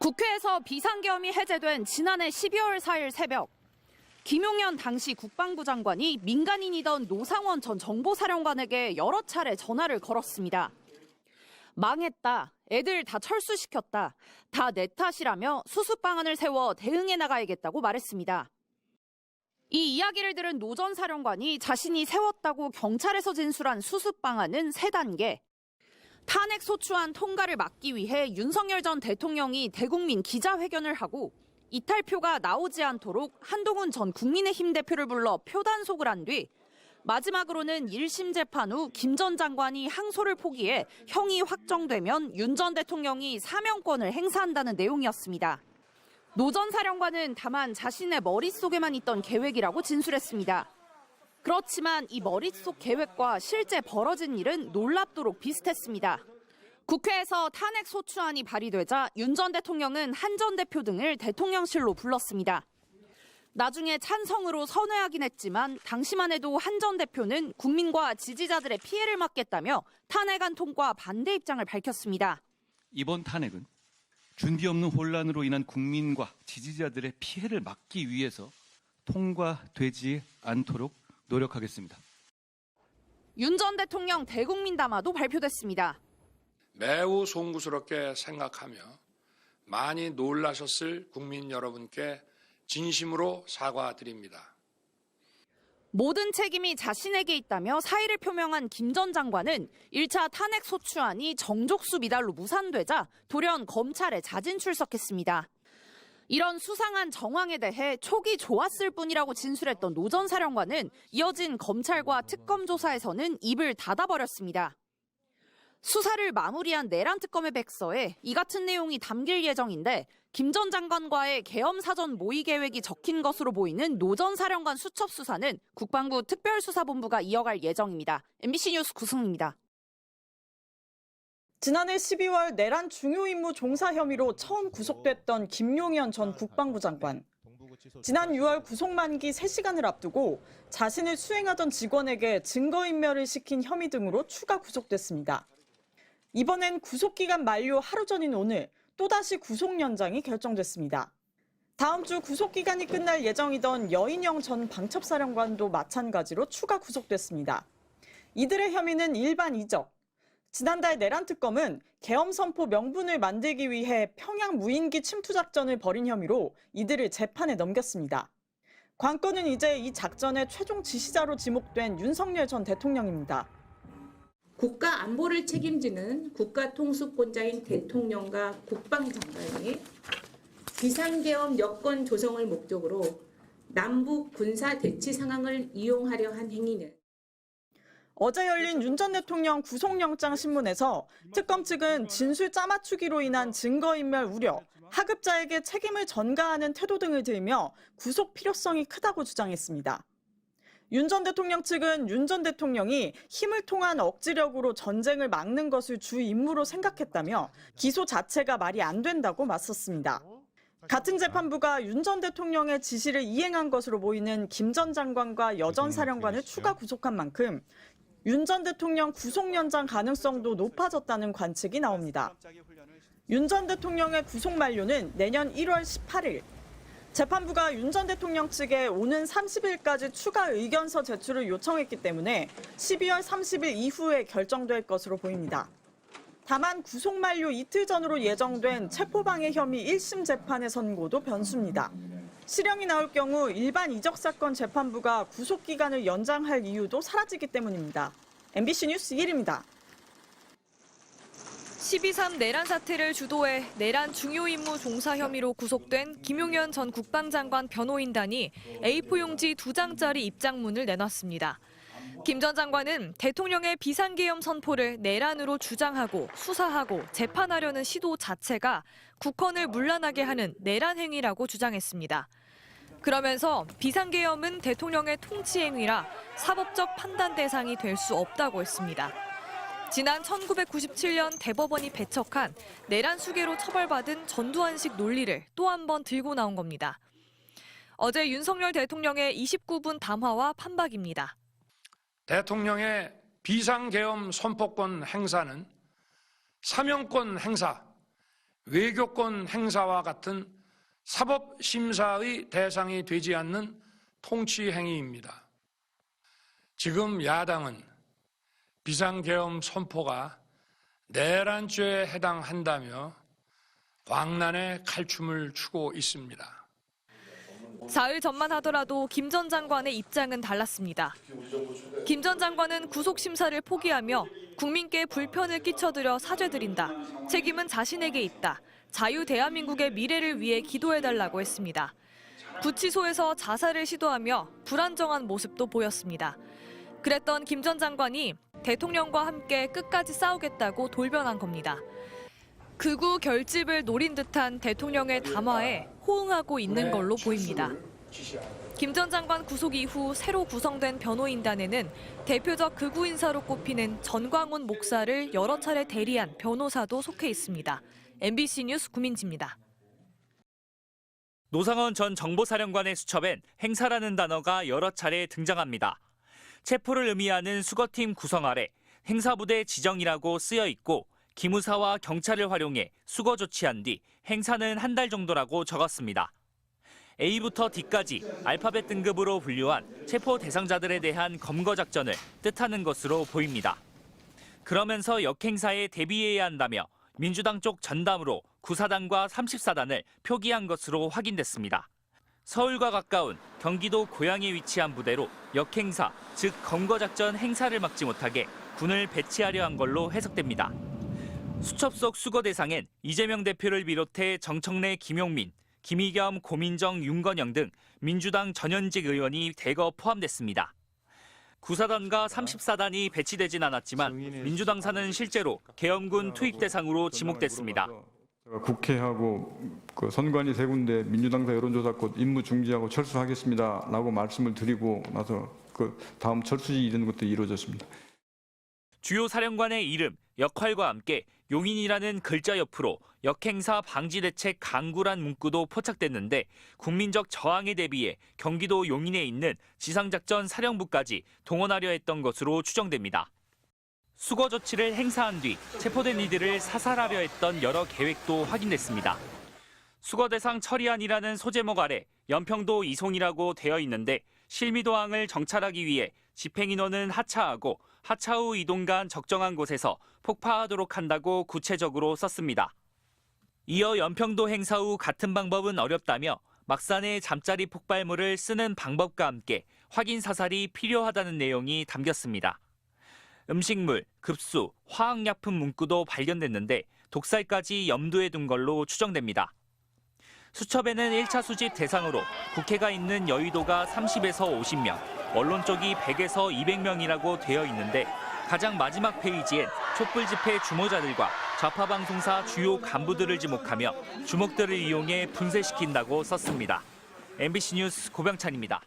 국회에서 비상계엄이 해제된 지난해 12월 4일 새벽, 김용현 당시 국방부 장관이 민간인이던 노상원 전 정보사령관에게 여러 차례 전화를 걸었습니다. 망했다. 애들 다 철수시켰다. 다 내 탓이라며 수습 방안을 세워 대응해 나가야겠다고 말했습니다. 이 이야기를 들은 노 전 사령관이 자신이 세웠다고 경찰에서 진술한 수습 방안은 3단계. 탄핵 소추안 통과를 막기 위해 윤석열 전 대통령이 대국민 기자회견을 하고 이탈표가 나오지 않도록 한동훈 전 국민의힘 대표를 불러 표단속을 한 뒤 마지막으로는 1심 재판 후 김 전 장관이 항소를 포기해 형이 확정되면 윤 전 대통령이 사면권을 행사한다는 내용이었습니다. 노 전 사령관은 다만 자신의 머릿속에만 있던 계획이라고 진술했습니다. 그렇지만 이 머릿속 계획과 실제 벌어진 일은 놀랍도록 비슷했습니다. 국회에서 탄핵 소추안이 발의되자 윤 전 대통령은 한 전 대표 등을 대통령실로 불렀습니다. 나중에 찬성으로 선회하긴 했지만 당시만 해도 한 전 대표는 국민과 지지자들의 피해를 막겠다며 탄핵안 통과 반대 입장을 밝혔습니다. 이번 탄핵은 준비 없는 혼란으로 인한 국민과 지지자들의 피해를 막기 위해서 통과되지 않도록 노력하겠습니다. 윤 전 대통령 대국민 담화도 발표됐습니다. 매우 송구스럽게 생각하며 많이 놀라셨을 국민 여러분께 진심으로 사과드립니다. 모든 책임이 자신에게 있다며 사의를 표명한 김 전 장관은 1차 탄핵 소추안이 정족수 미달로 무산되자 돌연 검찰에 자진 출석했습니다. 이런 수상한 정황에 대해 촉이 좋았을 뿐이라고 진술했던 노 전 사령관은 이어진 검찰과 특검 조사에서는 입을 닫아버렸습니다. 수사를 마무리한 내란 특검의 백서에 이 같은 내용이 담길 예정인데 김 전 장관과의 계엄 사전 모의 계획이 적힌 것으로 보이는 노 전 사령관 수첩 수사는 국방부 특별수사본부가 이어갈 예정입니다. MBC 뉴스 구승입니다. 지난해 12월 내란 중요 임무 종사 혐의로 처음 구속됐던 김용현 전 국방부 장관. 지난 6월 구속 만기 3시간을 앞두고 자신을 수행하던 직원에게 증거인멸을 시킨 혐의 등으로 추가 구속됐습니다. 이번엔 구속기간 만료 하루 전인 오늘 또다시 구속 연장이 결정됐습니다. 다음 주 구속기간이 끝날 예정이던 여인영 전 방첩사령관도 마찬가지로 추가 구속됐습니다. 이들의 혐의는 일반 이적. 지난달 내란특검은 계엄 선포 명분을 만들기 위해 평양 무인기 침투 작전을 벌인 혐의로 이들을 재판에 넘겼습니다. 관건은 이제 이 작전의 최종 지시자로 지목된 윤석열 전 대통령입니다. 국가 안보를 책임지는 국가통수권자인 대통령과 국방장관이 비상계엄 여건 조성을 목적으로 남북 군사 대치 상황을 이용하려 한 행위는 어제 열린 윤 전 대통령 구속영장 신문에서 특검 측은 진술 짜맞추기로 인한 증거인멸 우려, 하급자에게 책임을 전가하는 태도 등을 들며 구속 필요성이 크다고 주장했습니다. 윤 전 대통령 측은 윤 전 대통령이 힘을 통한 억지력으로 전쟁을 막는 것을 주 임무로 생각했다며 기소 자체가 말이 안 된다고 맞섰습니다. 같은 재판부가 윤 전 대통령의 지시를 이행한 것으로 보이는 김 전 장관과 여 전 사령관을 추가 구속한 만큼 윤 전 대통령 구속 연장 가능성도 높아졌다는 관측이 나옵니다. 윤 전 대통령의 구속 만료는 내년 1월 18일. 재판부가 윤 전 대통령 측에 오는 30일까지 추가 의견서 제출을 요청했기 때문에 12월 30일 이후에 결정될 것으로 보입니다. 다만 구속 만료 이틀 전으로 예정된 체포방해 혐의 1심 재판의 선고도 변수입니다. 실형이 나올 경우 일반 이적 사건 재판부가 구속 기간을 연장할 이유도 사라지기 때문입니다. MBC 뉴스 1입니다. 12.3 내란 사태를 주도해 내란 중요 임무 종사 혐의로 구속된 김용현 전 국방장관 변호인단이 A4 용지 2장짜리 입장문을 내놨습니다. 김 전 장관은 대통령의 비상계엄 선포를 내란으로 주장하고 수사하고 재판하려는 시도 자체가 국헌을 문란하게 하는 내란 행위라고 주장했습니다. 그러면서 비상계엄은 대통령의 통치행위라 사법적 판단 대상이 될 수 없다고 했습니다. 지난 1997년 대법원이 배척한 내란 수괴로 처벌받은 전두환식 논리를 또 한 번 들고 나온 겁니다. 어제 윤석열 대통령의 29분 담화와 판박입니다. 대통령의 비상계엄 선포권 행사는 사면권 행사, 외교권 행사와 같은 사법 심사의 대상이 되지 않는 통치 행위입니다. 지금 야당은 비상계엄 선포가 내란죄에 해당한다며 광란의 칼춤을 추고 있습니다. 사흘 전만 하더라도 김 전 장관의 입장은 달랐습니다. 김 전 장관은 구속 심사를 포기하며 국민께 불편을 끼쳐드려 사죄드린다. 책임은 자신에게 있다. 자유 대한민국의 미래를 위해 기도해달라고 했습니다. 구치소에서 자살을 시도하며 불안정한 모습도 보였습니다. 그랬던 김 전 장관이 대통령과 함께 끝까지 싸우겠다고 돌변한 겁니다. 극우 결집을 노린 듯한 대통령의 담화에 호응하고 있는 걸로 보입니다. 김 전 장관 구속 이후 새로 구성된 변호인단에는 대표적 극우 인사로 꼽히는 전광훈 목사를 여러 차례 대리한 변호사도 속해 있습니다. MBC 뉴스 구민지입니다. 노상원 전 정보사령관의 수첩엔 행사라는 단어가 여러 차례 등장합니다. 체포를 의미하는 수거팀 구성 아래 행사부대 지정이라고 쓰여 있고 기무사와 경찰을 활용해 수거 조치한 뒤 행사는 한 달 정도라고 적었습니다. A부터 D까지 알파벳 등급으로 분류한 체포 대상자들에 대한 검거 작전을 뜻하는 것으로 보입니다. 그러면서 역행사에 대비해야 한다며 민주당 쪽 전담으로 9사단과 30사단을 표기한 것으로 확인됐습니다. 서울과 가까운 경기도 고양에 위치한 부대로 역행사, 즉 검거작전 행사를 막지 못하게 군을 배치하려 한 걸로 해석됩니다. 수첩 속 수거 대상엔 이재명 대표를 비롯해 정청래, 김용민, 김의겸, 고민정, 윤건영 등 민주당 전현직 의원이 대거 포함됐습니다. 9사단과 30사단이 배치되진 않았지만 민주당사는 실제로 계엄군 투입 대상으로 지목됐습니다. 국회하고 선관위 세 군데 민주당사 여론조사권 임무 중지하고 철수하겠습니다라고 말씀을 드리고 나서 다음 철수지 이런 것도 이루어졌습니다. 주요 사령관의 이름, 역할과 함께 용인이라는 글자 옆으로 역행사 방지대책 강구란 문구도 포착됐는데 국민적 저항에 대비해 경기도 용인에 있는 지상작전 사령부까지 동원하려 했던 것으로 추정됩니다. 수거 조치를 행사한 뒤 체포된 이들을 사살하려 했던 여러 계획도 확인됐습니다. 수거 대상 처리안이라는 소제목 아래 연평도 이송이라고 되어 있는데 실미도항을 정찰하기 위해 집행인원은 하차하고 하차 후 이동간 적정한 곳에서 폭파하도록 한다고 구체적으로 썼습니다. 이어 연평도 행사 후 같은 방법은 어렵다며 막산의 잠자리 폭발물을 쓰는 방법과 함께 확인 사살이 필요하다는 내용이 담겼습니다. 음식물, 급수, 화학약품 문구도 발견됐는데 독살까지 염두에 둔 걸로 추정됩니다. 수첩에는 1차 수집 대상으로 국회가 있는 여의도가 30에서 50명, 언론 쪽이 100에서 200명이라고 되어 있는데 가장 마지막 페이지엔 촛불 집회 주모자들과 좌파 방송사 주요 간부들을 지목하며 주목들을 이용해 분쇄시킨다고 썼습니다. MBC 뉴스 고병찬입니다.